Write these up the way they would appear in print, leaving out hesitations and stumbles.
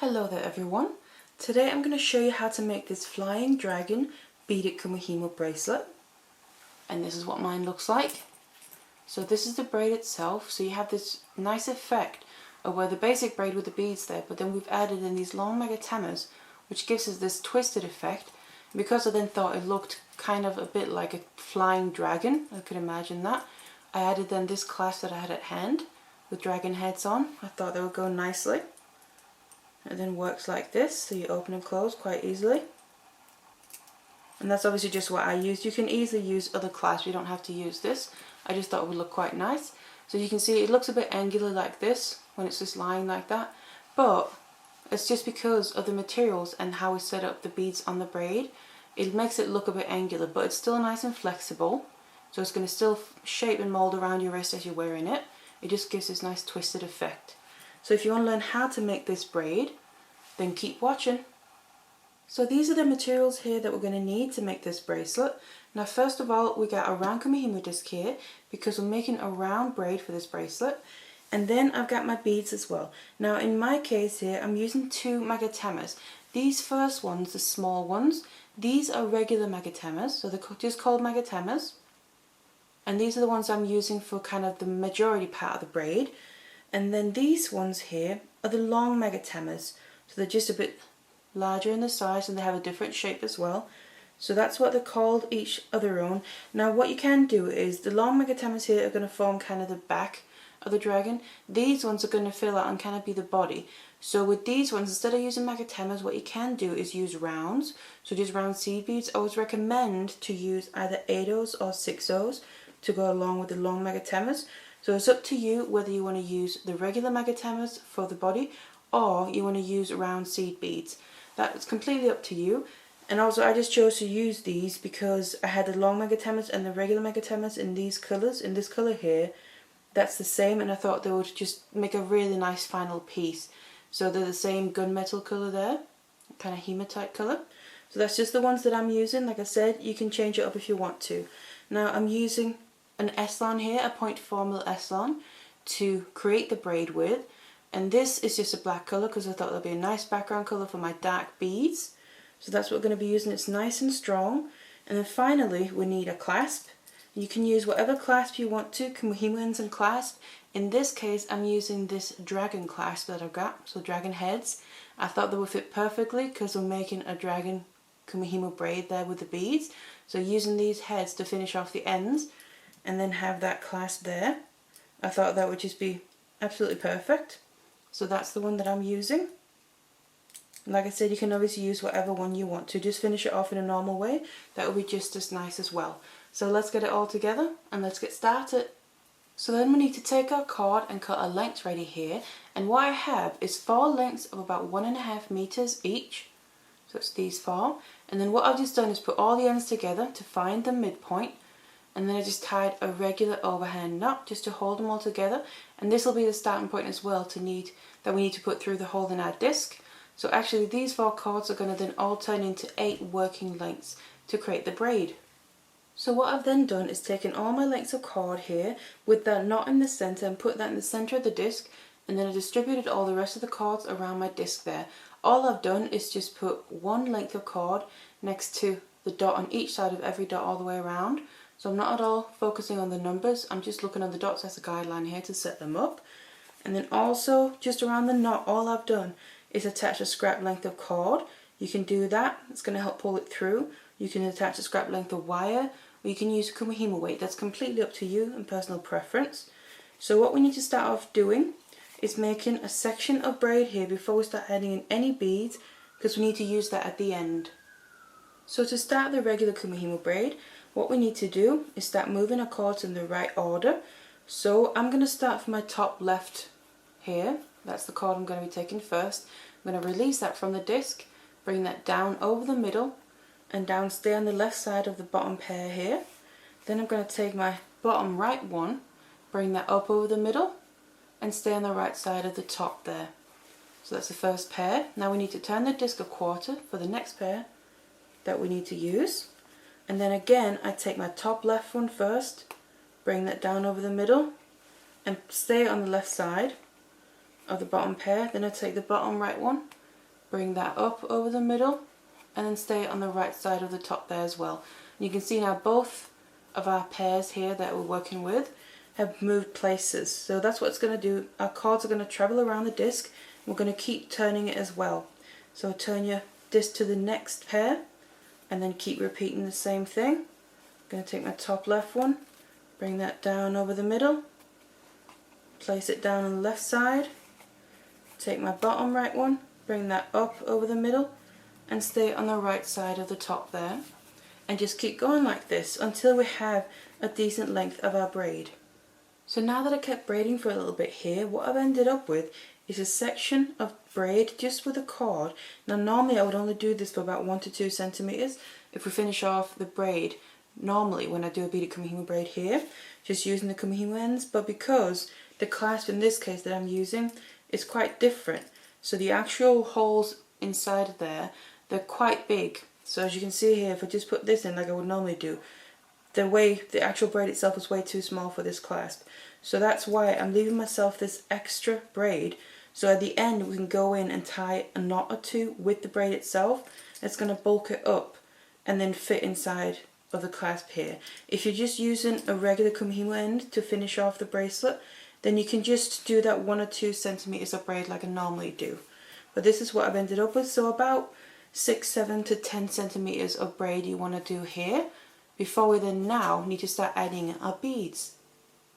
Hello there everyone. Today I'm going to show you how to make this flying dragon beaded Kumihimo bracelet. And this is what mine looks like. So this is the braid itself. So you have this nice effect of where the basic braid with the beads there, but then we've added in these long Magatamas, which gives us this twisted effect. Because I then thought it looked kind of a bit like a flying dragon, I could imagine that, I added then this clasp that I had at hand with dragon heads on. I thought they would go nicely. It then works like this, so you open and close quite easily. And that's obviously just what I used. You can easily use other clasps, you don't have to use this. I just thought it would look quite nice. So you can see it looks a bit angular like this when it's just lying like that. But it's just because of the materials and how we set up the beads on the braid. It makes it look a bit angular, but it's still nice and flexible. So it's going to still shape and mold around your wrist as you're wearing it. It just gives this nice twisted effect. So if you want to learn how to make this braid, then keep watching. So these are the materials here that we're going to need to make this bracelet. Now first of all, we got a round Kumihimo disc here because we're making a round braid for this bracelet. And then I've got my beads as well. Now in my case here, I'm using two Magatamas. These first ones, the small ones, these are regular Magatamas, so they're just called Magatamas. And these are the ones I'm using for kind of the majority part of the braid. And then these ones here are the long Magatamas. So they're just a bit larger in the size and they have a different shape as well. So that's what they're called, each of their own. Now what you can do is the long Magatamas here are going to form kind of the back of the dragon. These ones are going to fill out and kind of be the body. So with these ones, instead of using Magatamas, what you can do is use rounds. So just round seed beads. I always recommend to use either 8/0s or 6/0s to go along with the long Magatamas. So it's up to you whether you want to use the regular Magatamas for the body or you want to use round seed beads. That's completely up to you. And also I just chose to use these because I had the long Magatamas and the regular Magatamas in these colours, in this colour here. That's the same, and I thought they would just make a really nice final piece. So they're the same gunmetal colour there, kind of hematite colour. So that's just the ones that I'm using. Like I said, you can change it up if you want to. Now I'm using an Eslon here, a 0.4mm Eslon, to create the braid with. And this is just a black colour because I thought that would be a nice background colour for my dark beads. So that's what we're going to be using. It's nice and strong. And then finally we need a clasp. You can use whatever clasp you want to, Kumihimo and clasp. In this case I'm using this dragon clasp that I've got, so dragon heads. I thought they would fit perfectly because we're making a dragon Kumihimo braid there with the beads. So using these heads to finish off the ends and then have that clasp there, I thought that would just be absolutely perfect. So that's the one that I'm using. Like I said, you can obviously use whatever one you want to. Just finish it off in a normal way. That will be just as nice as well. So let's get it all together and let's get started. So then we need to take our cord and cut our lengths ready here. And what I have is 4 lengths of about 1.5 meters each. So it's these 4. And then what I've just done is put all the ends together to find the midpoint. And then I just tied a regular overhand knot just to hold them all together. And this will be the starting point as well we need to put through the hole in our disc. So actually these 4 cords are going to then all turn into 8 working lengths to create the braid. So what I've then done is taken all my lengths of cord here with that knot in the centre and put that in the centre of the disc, and then I distributed all the rest of the cords around my disc there. All I've done is just put 1 length of cord next to the dot on each side of every dot all the way around. So I'm not at all focusing on the numbers, I'm just looking on the dots as a guideline here to set them up. And then also just around the knot, all I've done is attach a scrap length of cord. You can do that, it's going to help pull it through. You can attach a scrap length of wire, or you can use Kumihimo weight. That's completely up to you and personal preference. So what we need to start off doing is making a section of braid here before we start adding in any beads, because we need to use that at the end. So to start the regular Kumihimo braid, what we need to do is start moving our cords in the right order. So I'm going to start from my top left here. That's the cord I'm going to be taking first. I'm going to release that from the disc, bring that down over the middle and down, stay on the left side of the bottom pair here. Then I'm going to take my bottom right one, bring that up over the middle and stay on the right side of the top there. So that's the first pair. Now we need to turn the disc a quarter for the next pair that we need to use. And then again I take my top left one first, bring that down over the middle and stay on the left side of the bottom pair. Then I take the bottom right one bring that up over the middle, and then stay on the right side of the top there as well. And you can see now both of our pairs here that we're working with have moved places. So that's what it's going to do. Our cords are going to travel around the disc. We're going to keep turning it as well. So turn your disc to the next pair and then keep repeating the same thing. I'm going to take my top left one, bring that down over the middle, place it down on the left side, take my bottom right one, bring that up over the middle and stay on the right side of the top there, and just keep going like this until we have a decent length of our braid. So now that I kept braiding for a little bit here, what I've ended up with is a section of braid just with a cord. Now normally I would only do this for about 1 to 2 centimeters if we finish off the braid normally when I do a beaded Kumihimo braid here, just using the Kumihimo ends, but because the clasp in this case that I'm using is quite different, so the actual holes inside there, they're quite big. So as you can see here, if I just put this in like I would normally do, the actual braid itself is way too small for this clasp. So that's why I'm leaving myself this extra braid, so at the end we can go in and tie a knot or two with the braid itself. It's going to bulk it up and then fit inside of the clasp here. If you're just using a regular Kumihimo end to finish off the bracelet, then you can just do that 1 or 2 centimeters of braid like I normally do. But this is what I've ended up with, so about 6, 7 to 10 centimeters of braid you want to do here, before we then now need to start adding our beads.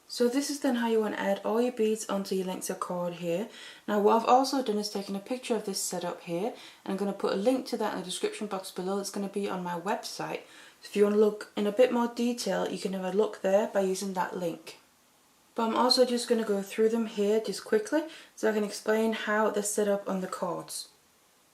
So this is then how you want to add all your beads onto your lengths of cord here. Now what I've also done is taken a picture of this setup here, and I'm going to put a link to that in the description box below. It's going to be on my website. So if you want to look in a bit more detail, you can have a look there by using that link. But I'm also just going to go through them here just quickly so I can explain how they're set up on the cords.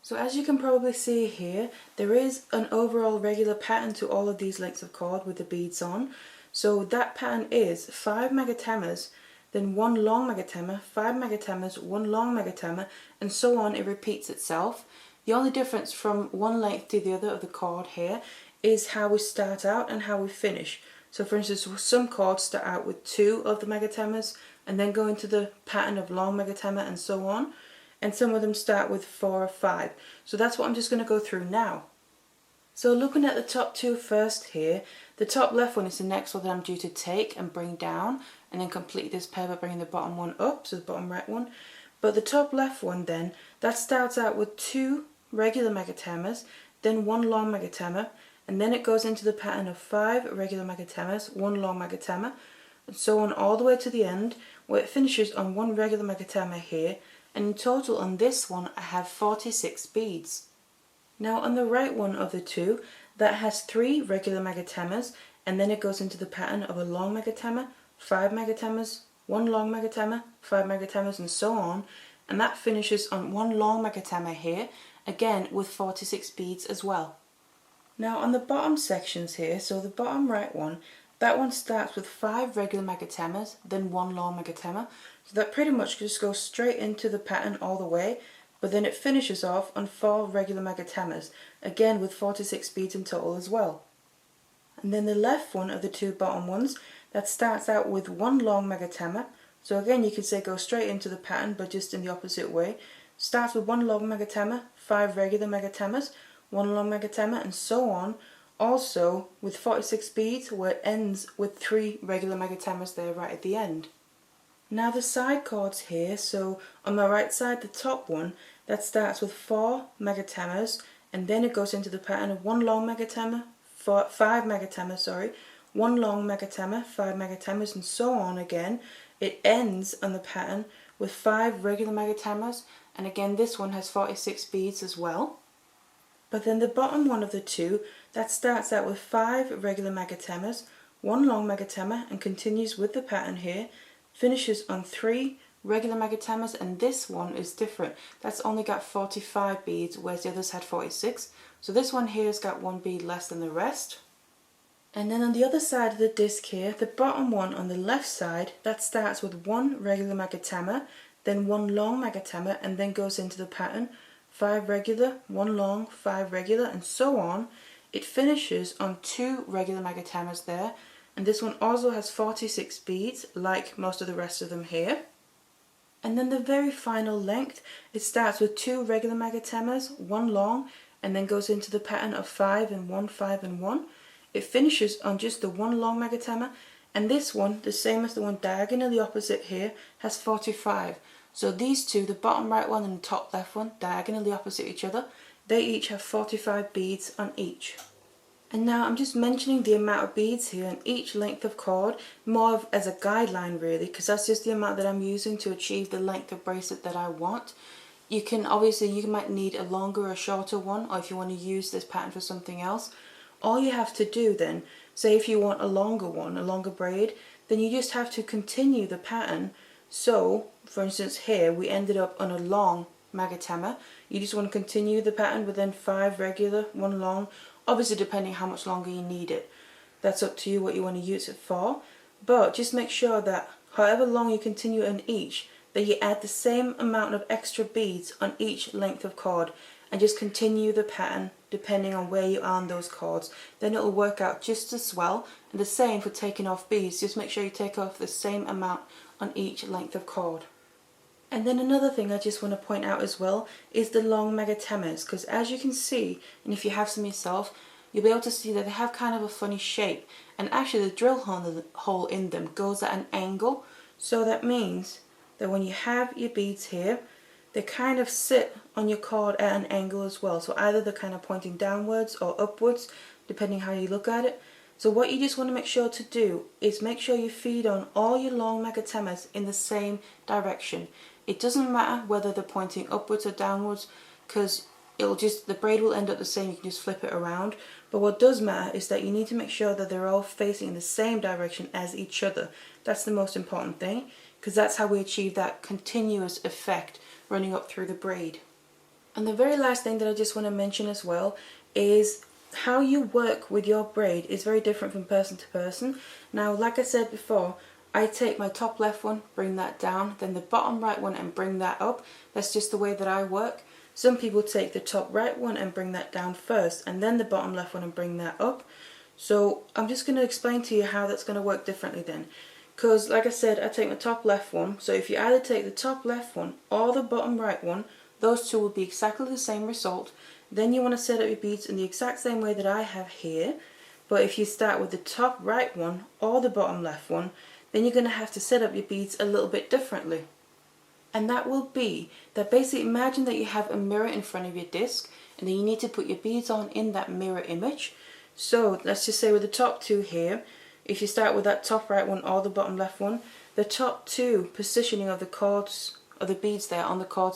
So as you can probably see here, there is an overall regular pattern to all of these lengths of cord with the beads on. So that pattern is 5 Magatamas, then 1 long Magatama, 5 Magatamas, 1 long Magatama, and so on. It repeats itself. The only difference from one length to the other of the cord here is how we start out and how we finish. So for instance, some cords start out with 2 of the Magatamas and then go into the pattern of long Magatama and so on. And some of them start with 4 or 5. So that's what I'm just going to go through now. So looking at the top 2 first here, the top left one is the next one that I'm due to take and bring down, and then complete this pair by bringing the bottom one up, so the bottom right one. But the top left one then, that starts out with 2 regular Magatamas, then 1 long Magatama, and then it goes into the pattern of 5 regular Magatamas, 1 long Magatama, and so on all the way to the end, where it finishes on 1 regular Magatama here, and in total on this one I have 46 beads. Now on the right one of the 2, that has 3 regular Magatamas, and then it goes into the pattern of a long Magatama, 5 Magatamas, 1 long Magatama, 5 Magatamas, and so on, and that finishes on 1 long Magatama here, again with 46 beads as well. Now on the bottom sections here, so the bottom right one, that one starts with 5 regular Magatamas, then 1 long Magatama. So that pretty much just goes straight into the pattern all the way, but then it finishes off on 4 regular Magatamas, again with 46 beads in total as well. And then the left one of the 2 bottom ones, that starts out with 1 long Magatama. So again you could say go straight into the pattern, but just in the opposite way. Starts with 1 long Magatama, 5 regular Magatamas, 1 long Magatama, and so on. Also with 46 beads, where it ends with 3 regular Magatamas there right at the end. Now the side cords here, so on my right side the top one, that starts with 4 Magatamas, and then it goes into the pattern of 1 long Magatama, 5 Magatamas, 1 long Magatama, 5 Magatamas, and so on again. It ends on the pattern with 5 regular Magatamas, and again this one has 46 beads as well. But then the bottom one of the 2, that starts out with 5 regular Magatamas, 1 long Magatama, and continues with the pattern here, finishes on 3 regular Magatamas, and this one is different. That's only got 45 beads, whereas the others had 46. So this one here has got 1 bead less than the rest. And then on the other side of the disc here, the bottom one on the left side, that starts with 1 regular Magatama, then 1 long Magatama, and then goes into the pattern 5 regular, 1 long, 5 regular, and so on. It finishes on 2 regular Magatamas there, and this one also has 46 beads like most of the rest of them here. And then the very final length, it starts with 2 regular magatamas, 1 long, and then goes into the pattern of 5 and 1, 5 and 1. It finishes on just the 1 long magatama, and this one, the same as the one diagonally opposite here, has 45. So these two, the bottom right one and the top left one, diagonally opposite each other, they each have 45 beads on each. And now I'm just mentioning the amount of beads here on each length of cord, more of as a guideline really, because that's just the amount that I'm using to achieve the length of bracelet that I want. You can obviously, you might need a longer or shorter one, or if you want to use this pattern for something else. All you have to do then, say if you want a longer one, a longer braid, then you just have to continue the pattern. So, for instance here, we ended up on a long magatama. You just want to continue the pattern with then 5 regular, 1 long, obviously depending how much longer you need it. That's up to you what you want to use it for. But just make sure that however long you continue in each, that you add the same amount of extra beads on each length of cord, and just continue the pattern depending on where you are on those cords. Then it will work out just as well. And the same for taking off beads, just make sure you take off the same amount on each length of cord. And then another thing I just want to point out as well is the long magatamas, because as you can see, and if you have some yourself, you'll be able to see that they have kind of a funny shape, and actually the drill hole in them goes at an angle. So that means that when you have your beads here, they kind of sit on your cord at an angle as well. So either they're kind of pointing downwards or upwards, depending how you look at it. So what you just want to make sure to do is make sure you feed on all your long magatamas in the same direction. It doesn't matter whether they're pointing upwards or downwards, because the braid will end up the same, you can just flip it around. But what does matter is that you need to make sure that they're all facing in the same direction as each other. That's the most important thing, because that's how we achieve that continuous effect running up through the braid. And the very last thing that I just want to mention as well is how you work with your braid is very different from person to person. Now, like I said before, I take my top left one, bring that down, then the bottom right one and bring that up. That's just the way that I work. Some people take the top right one and bring that down first, and then the bottom left one and bring that up. So I'm just going to explain to you how that's going to work differently then. Because like I said, I take the top left one, so if you either take the top left one or the bottom right one, those two will be exactly the same result. Then you want to set up your beads in the exact same way that I have here. But if you start with the top right one or the bottom left one, then you're going to have to set up your beads a little bit differently. And that will be that basically imagine that you have a mirror in front of your disc, and then you need to put your beads on in that mirror image. So let's just say with the top two here, if you start with that top right one or the bottom left one, the top two positioning of the cords, of the beads there on the cord,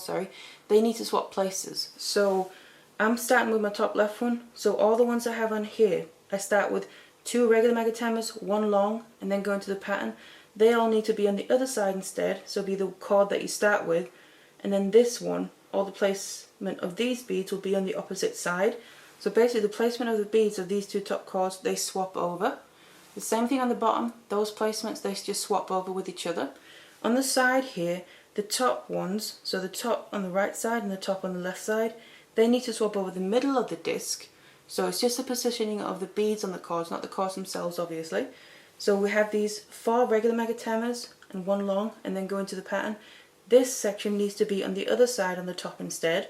they need to swap places. So I'm starting with my top left one, so all the ones I have on here, I start with 2 regular magatamas, 1 long, and then go into the pattern. They all need to be on the other side instead, so it'll be the cord that you start with. And then this one, all the placement of these beads will be on the opposite side. So basically the placement of the beads of these 2 top cords, they swap over. The same thing on the bottom, those placements, they just swap over with each other. On the side here, the top ones, so the top on the right side and the top on the left side, they need to swap over the middle of the disc. So it's just the positioning of the beads on the cords, not the cords themselves obviously. So we have these 4 regular magatamas and 1 long, and then go into the pattern. This section needs to be on the other side on the top instead,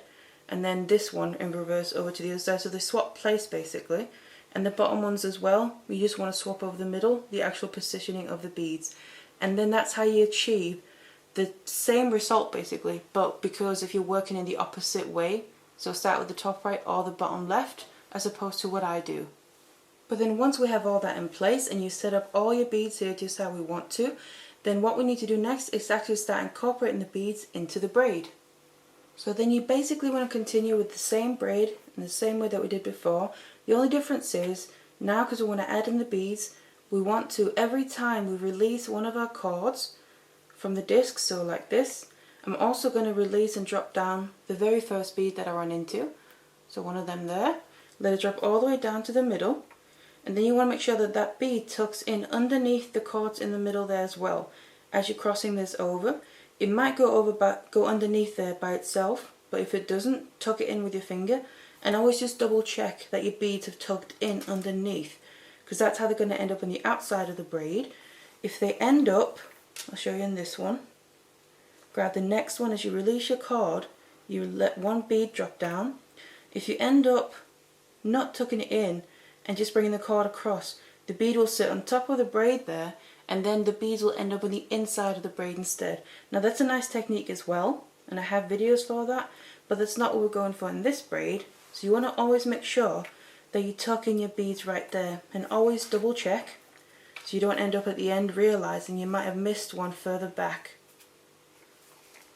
and then this one in reverse over to the other side, so they swap place basically. And the bottom ones as well, we just want to swap over the middle, the actual positioning of the beads. And then that's how you achieve the same result basically, but because if you're working in the opposite way, so start with the top right or the bottom left, as opposed to what I do. But then once we have all that in place and you set up all your beads here just how we want to, then what we need to do next is actually start incorporating the beads into the braid. So then you basically want to continue with the same braid in the same way that we did before. The only difference is, now because we want to add in the beads, we want to, every time we release one of our cords from the disc, so like this, I'm also going to release and drop down the very first bead that I run into. So one of them there, let it drop all the way down to the middle. And then you want to make sure that that bead tucks in underneath the cords in the middle there as well. As you're crossing this over, it might go underneath there by itself, but if it doesn't, tuck it in with your finger, and always just double check that your beads have tucked in underneath, because that's how they're going to end up on the outside of the braid. If they end up, I'll show you in this one, grab the next one. As you release your cord, you let one bead drop down. If you end up not tucking it in and just bringing the cord across, the bead will sit on top of the braid there, and then the beads will end up on the inside of the braid instead. Now that's a nice technique as well, and I have videos for that, but that's not what we're going for in this braid. So you want to always make sure that you tuck in your beads right there, and always double check so you don't end up at the end realizing you might have missed one further back.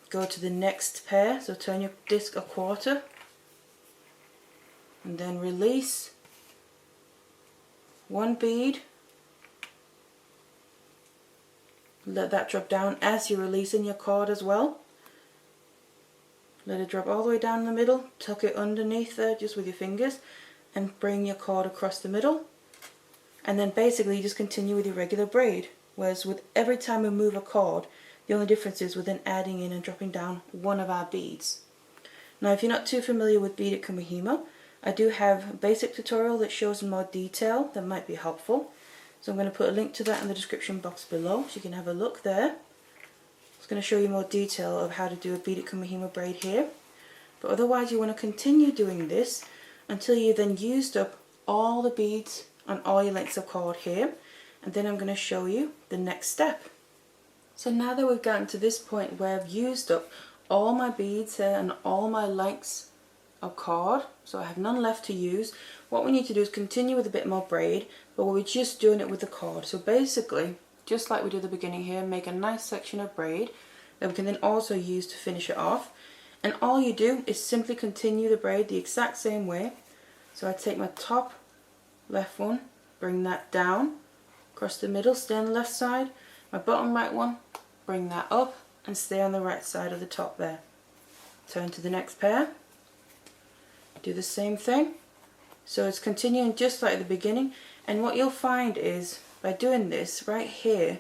Go to the next pair, so turn your disc a quarter and then release one bead. Let that drop down as you're releasing your cord as well. Let it drop all the way down the middle, tuck it underneath there just with your fingers, and bring your cord across the middle. And then basically you just continue with your regular braid, whereas with every time we move a cord, the only difference is we're then adding in and dropping down one of our beads. Now if you're not too familiar with Beaded Kumihimo, I do have a basic tutorial that shows in more detail that might be helpful. So I'm going to put a link to that in the description box below so you can have a look there. It's going to show you more detail of how to do a Beaded Kumihimo braid here. But otherwise you want to continue doing this until you've then used up all the beads on all your lengths of cord here. And then I'm going to show you the next step. So now that we've gotten to this point where I've used up all my beads here and all my lengths of cord, so I have none left to use, what we need to do is continue with a bit more braid, but we're just doing it with the cord. So basically, just like we did at the beginning here, make a nice section of braid that we can then also use to finish it off. And all you do is simply continue the braid the exact same way. So I take my top left one, bring that down, across the middle, stay on the left side. My bottom right one, bring that up and stay on the right side of the top there. Turn to the next pair. Do the same thing. So it's continuing just like the beginning, and what you'll find is by doing this right here,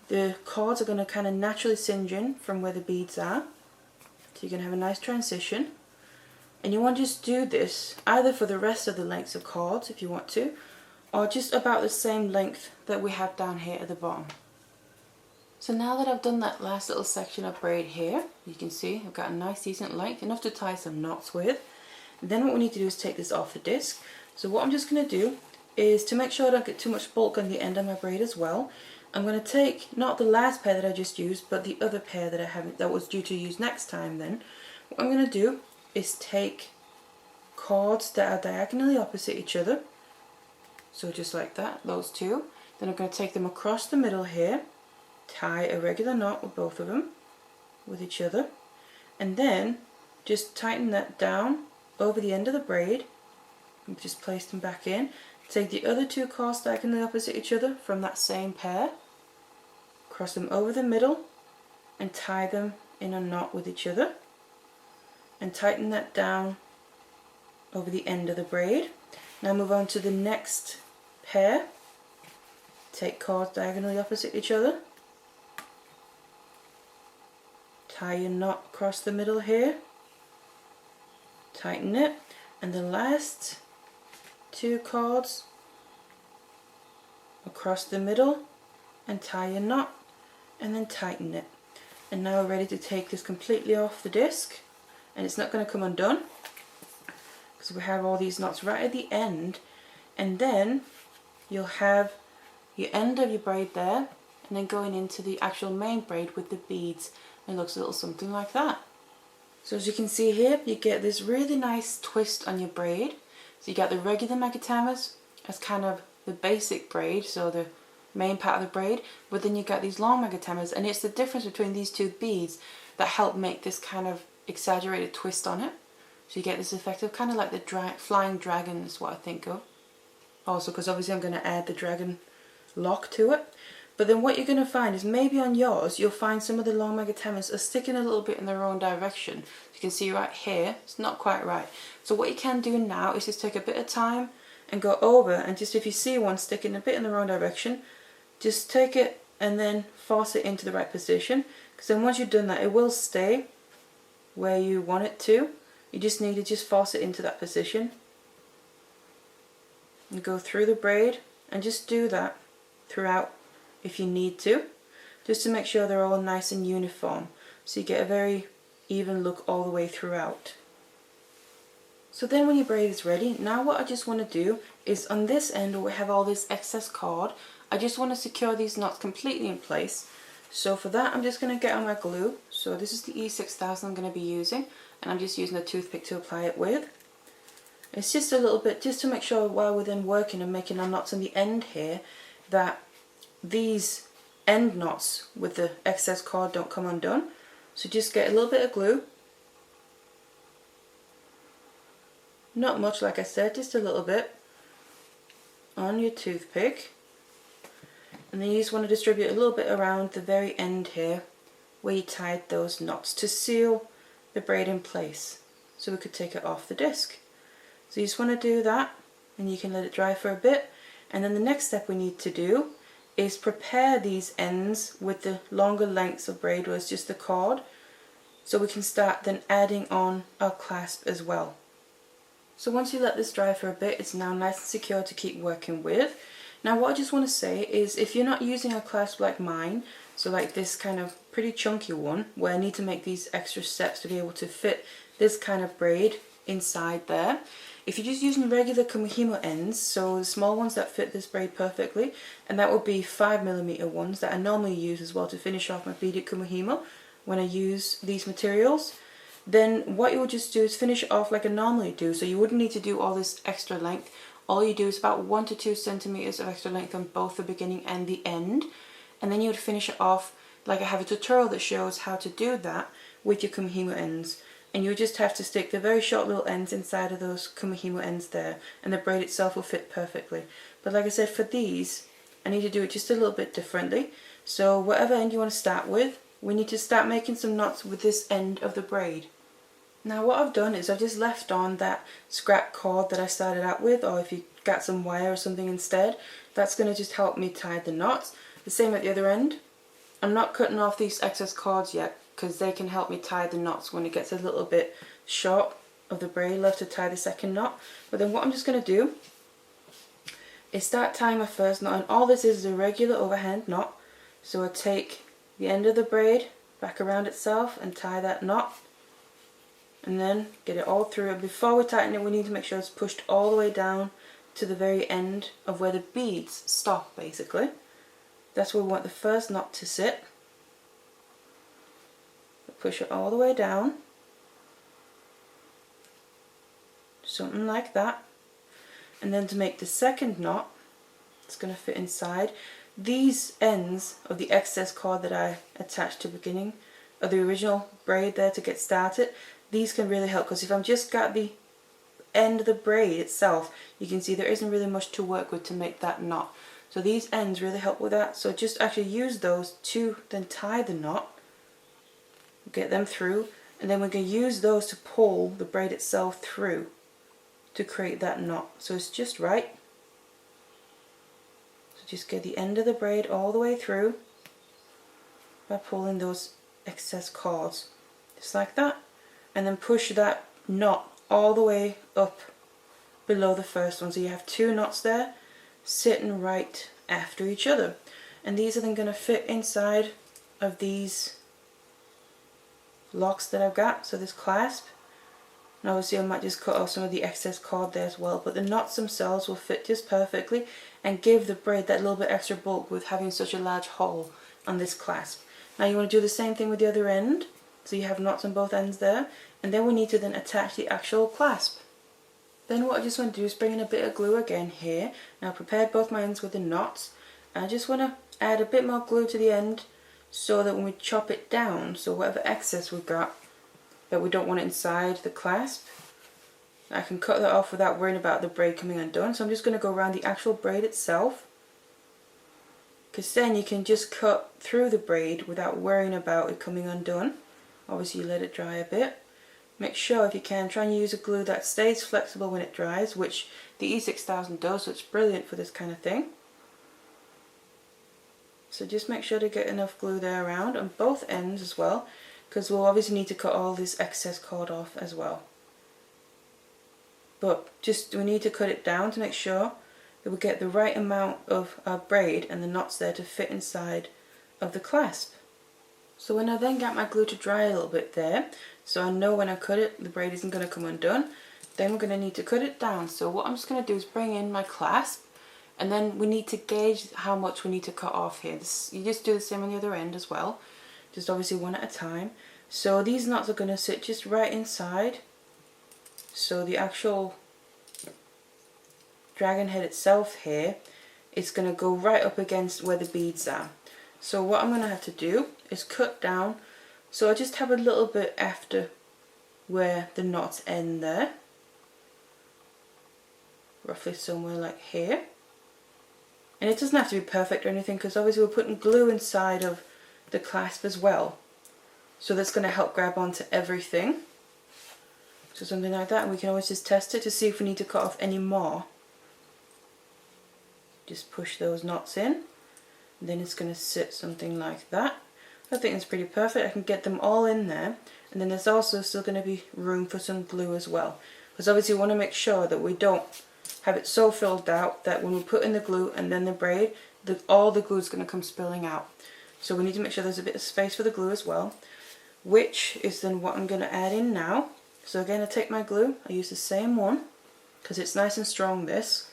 the cords are going to kind of naturally singe in from where the beads are, so you're going to have a nice transition. And you want to just do this either for the rest of the lengths of cords if you want to, or just about the same length that we have down here at the bottom. So now that I've done that last little section of braid here, you can see I've got a nice decent length, enough to tie some knots with. Then what we need to do is take this off the disc. So what I'm just going to do is, to make sure I don't get too much bulk on the end of my braid as well, I'm going to take not the last pair that I just used, but the other pair that I haven't, that was due to use next time. Then what I'm going to do is take cords that are diagonally opposite each other, so just like that, those two. Then I'm going to take them across the middle here, tie a regular knot with both of them with each other, and then just tighten that down over the end of the braid and just place them back in. Take the other two cords diagonally opposite each other from that same pair, cross them over the middle and tie them in a knot with each other, and tighten that down over the end of the braid. Now move on to the next pair. Take cords diagonally opposite each other, tie your knot across the middle here, tighten it, and the last two cords across the middle and tie your knot, and then tighten it. And now we're ready to take this completely off the disc, and it's not going to come undone because we have all these knots right at the end. And then you'll have your end of your braid there, and then going into the actual main braid with the beads. It looks a little something like that. So as you can see here, you get this really nice twist on your braid. So you got the regular Magatamas as kind of the basic braid, so the main part of the braid, but then you got these long Magatamas, and it's the difference between these two beads that help make this kind of exaggerated twist on it. So you get this effect of kind of like the flying dragon is what I think of. Also because obviously I'm going to add the dragon lock to it. But then what you're going to find is maybe on yours you'll find some of the long Magatamas are sticking a little bit in the wrong direction. You can see right here, it's not quite right. So what you can do now is just take a bit of time and go over, and just if you see one sticking a bit in the wrong direction, just take it and then force it into the right position. Because then once you've done that, it will stay where you want it to. You just need to just force it into that position. And go through the braid and just do that throughout if you need to, just to make sure they're all nice and uniform. so you get a very even look all the way throughout. So then when your braid is ready, now what I just want to do is on this end where we have all this excess cord, I just want to secure these knots completely in place. So for that I'm just going to get on my glue. So this is the E6000 I'm going to be using, and I'm just using a toothpick to apply it with. It's just a little bit, just to make sure while we're then working and making our knots on the end here, that these end knots with the excess cord don't come undone. So just get a little bit of glue. Not much, like I said, just a little bit on your toothpick. And then you just want to distribute a little bit around the very end here where you tied those knots to seal the braid in place so we could take it off the disc. So you just want to do that, and you can let it dry for a bit. And then the next step we need to do is prepare these ends with the longer lengths of braid where it's just the cord, so we can start then adding on our clasp as well. So once you let this dry for a bit, it's now nice and secure to keep working with. Now what I just want to say is, if you're not using a clasp like mine, so like this kind of pretty chunky one where I need to make these extra steps to be able to fit this kind of braid inside there, if you're just using regular Kumihimo ends, so the small ones that fit this braid perfectly, and that would be 5mm ones that I normally use as well to finish off my beaded Kumihimo when I use these materials, then what you would just do is finish it off like I normally do. So you wouldn't need to do all this extra length. All you do is about 1 to 2 centimeters of extra length on both the beginning and the end, and then you would finish it off like I have a tutorial that shows how to do that with your Kumihimo ends. And you just have to stick the very short little ends inside of those Kumihimo ends there, and the braid itself will fit perfectly. But like I said, for these I need to do it just a little bit differently. So whatever end you want to start with, we need to start making some knots with this end of the braid. Now what I've done is I've just left on that scrap cord that I started out with, or if you got some wire or something instead, that's going to just help me tie the knots. The same at the other end. I'm not cutting off these excess cords yet, because they can help me tie the knots when it gets a little bit short of the braid left to tie the second knot. But then what I'm just going to do is start tying my first knot, and all this is a regular overhand knot. So I take the end of the braid back around itself and tie that knot, and then get it all through. And before we tighten it, we need to make sure it's pushed all the way down to the very end of where the beads stop, basically. That's where we want the first knot to sit. Push it all the way down, something like that. And then to make the second knot, it's going to fit inside. These ends of the excess cord that I attached to the beginning of the original braid there to get started, these can really help, because if I've just got the end of the braid itself, you can see there isn't really much to work with to make that knot. So these ends really help with that. So just actually use those to then tie the knot. Get them through, and then we're going to use those to pull the braid itself through to create that knot. So it's just right. So just get the end of the braid all the way through by pulling those excess cords, just like that, and then push that knot all the way up below the first one. So you have 2 knots there sitting right after each other, and these are then going to fit inside of these locks that I've got, so this clasp. And obviously I might just cut off some of the excess cord there as well, but the knots themselves will fit just perfectly and give the braid that little bit extra bulk with having such a large hole on this clasp. Now you want to do the same thing with the other end, so you have knots on both ends there, and then we need to then attach the actual clasp. Then what I just want to do is bring in a bit of glue again here. Now I prepared both my ends with the knots, and I just want to add a bit more glue to the end, so that when we chop it down, so whatever excess we've got that we don't want it inside the clasp, I can cut that off without worrying about the braid coming undone. So I'm just going to go around the actual braid itself, because then you can just cut through the braid without worrying about it coming undone. Obviously you let it dry a bit. Make sure if you can, try and use a glue that stays flexible when it dries, which the E6000 does, so it's brilliant for this kind of thing. So just make sure to get enough glue there around on both ends as well, because we'll obviously need to cut all this excess cord off as well. But just we need to cut it down to make sure that we get the right amount of our braid and the knots there to fit inside of the clasp. So when I then get my glue to dry a little bit there, so I know when I cut it the braid isn't going to come undone, then we're going to need to cut it down. So what I'm just going to do is bring in my clasp, and then we need to gauge how much we need to cut off here. You just do the same on the other end as well, just obviously one at a time. So these knots are going to sit just right inside, so the actual dragon head itself here is going to go right up against where the beads are. So what I'm going to have to do is cut down, so I just have a little bit after where the knots end there, roughly somewhere like here. And it doesn't have to be perfect or anything, because obviously we're putting glue inside of the clasp as well, so that's going to help grab onto everything. So something like that, and we can always just test it to see if we need to cut off any more. Just push those knots in, and then it's going to sit something like that. I think it's pretty perfect. I can get them all in there, and then there's also still going to be room for some glue as well, because obviously we want to make sure that we don't have it so filled out that when we put in the glue and then the braid, all the glue is going to come spilling out. So we need to make sure there's a bit of space for the glue as well, which is then what I'm going to add in now. So again, I take my glue, I use the same one because it's nice and strong, this.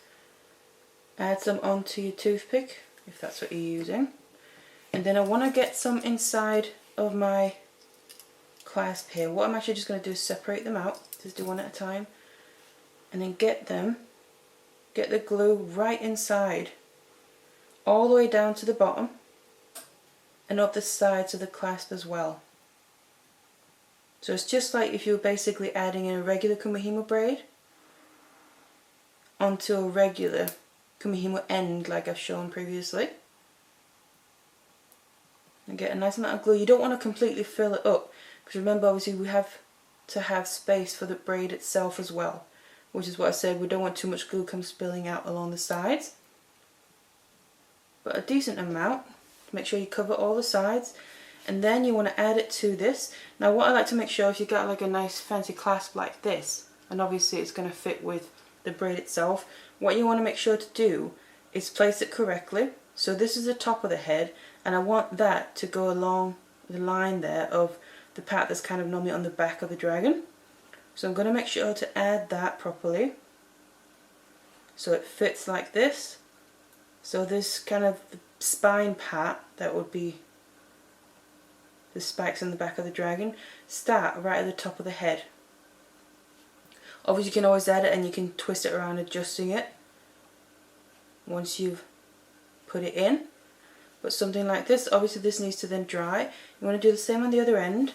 Add some onto your toothpick if that's what you're using. And then I want to get some inside of my clasp here. What I'm actually just going to do is separate them out, just do one at a time, and then get the glue right inside, all the way down to the bottom and up the sides of the clasp as well. So it's just like if you were basically adding in a regular Kumihimo braid onto a regular Kumihimo end like I've shown previously. And get a nice amount of glue. You don't want to completely fill it up, because remember obviously we have to have space for the braid itself as well, which is what I said, we don't want too much glue come spilling out along the sides. But a decent amount, make sure you cover all the sides, and then you want to add it to this. Now what I like to make sure, if you got like a nice fancy clasp like this, and obviously it's going to fit with the braid itself, what you want to make sure to do is place it correctly. So this is the top of the head, and I want that to go along the line there of the part that's kind of normally on the back of the dragon. So I'm going to make sure to add that properly so it fits like this. So this kind of spine part, that would be the spikes in the back of the dragon, start right at the top of the head. Obviously you can always add it and you can twist it around, adjusting it once you've put it in. But something like this, obviously this needs to then dry. You want to do the same on the other end.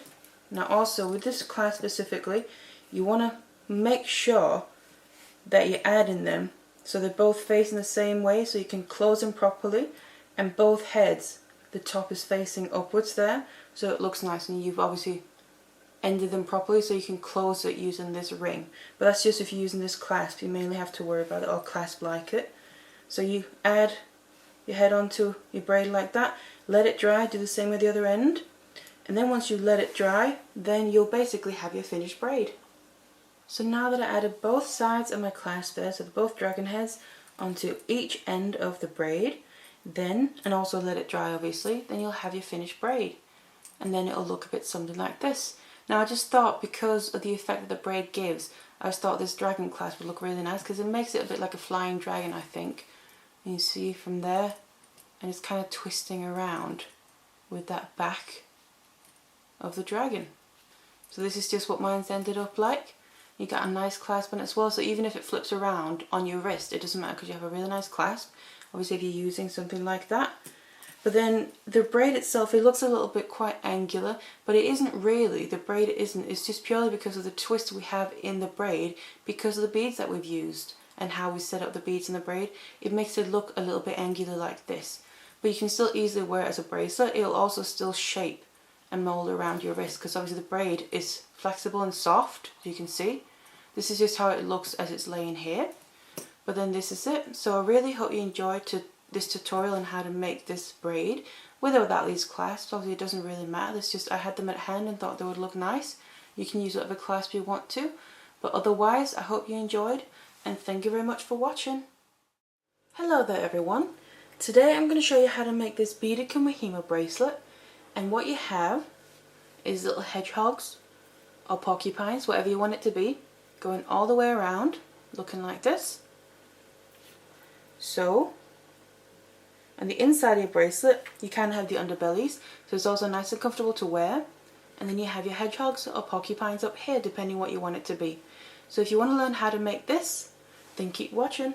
Now also with this class specifically, you want to make sure that you're adding them so they're both facing the same way, so you can close them properly, and both heads, the top is facing upwards there, so it looks nice, and you've obviously ended them properly so you can close it using this ring. But that's just if you're using this clasp, you mainly have to worry about it, or clasp like it. So you add your head onto your braid like that, let it dry, do the same with the other end, and then once you let it dry, then you'll basically have your finished braid. So now that I added both sides of my clasp there, so both dragon heads, onto each end of the braid, then, and also let it dry obviously, then you'll have your finished braid. And then it'll look a bit something like this. Now I just thought, because of the effect that the braid gives, I just thought this dragon clasp would look really nice, because it makes it a bit like a flying dragon, I think. And you see from there, and it's kind of twisting around with that back of the dragon. So this is just what mine's ended up like. You got a nice clasp on it as well, so even if it flips around on your wrist, it doesn't matter because you have a really nice clasp, obviously if you're using something like that. But then the braid itself, it looks a little bit quite angular, but it isn't really, the braid isn't, it's just purely because of the twist we have in the braid, because of the beads that we've used and how we set up the beads in the braid. It makes it look a little bit angular like this. But you can still easily wear it as a bracelet. It'll also still shape and mold around your wrist, because obviously the braid is flexible and soft, as you can see. This is just how it looks as it's laying here. But then this is it. So I really hope you enjoyed this tutorial on how to make this braid, with or without these clasps. Obviously it doesn't really matter, it's just I had them at hand and thought they would look nice. You can use whatever clasp you want to. But otherwise, I hope you enjoyed, and thank you very much for watching. Hello there everyone. Today I'm going to show you how to make this beaded Kumihimo bracelet. And what you have is little hedgehogs or porcupines, whatever you want it to be, going all the way around, looking like this. So, on the inside of your bracelet, you can have the underbellies, so it's also nice and comfortable to wear. And then you have your hedgehogs or porcupines up here, depending what you want it to be. So if you want to learn how to make this, then keep watching.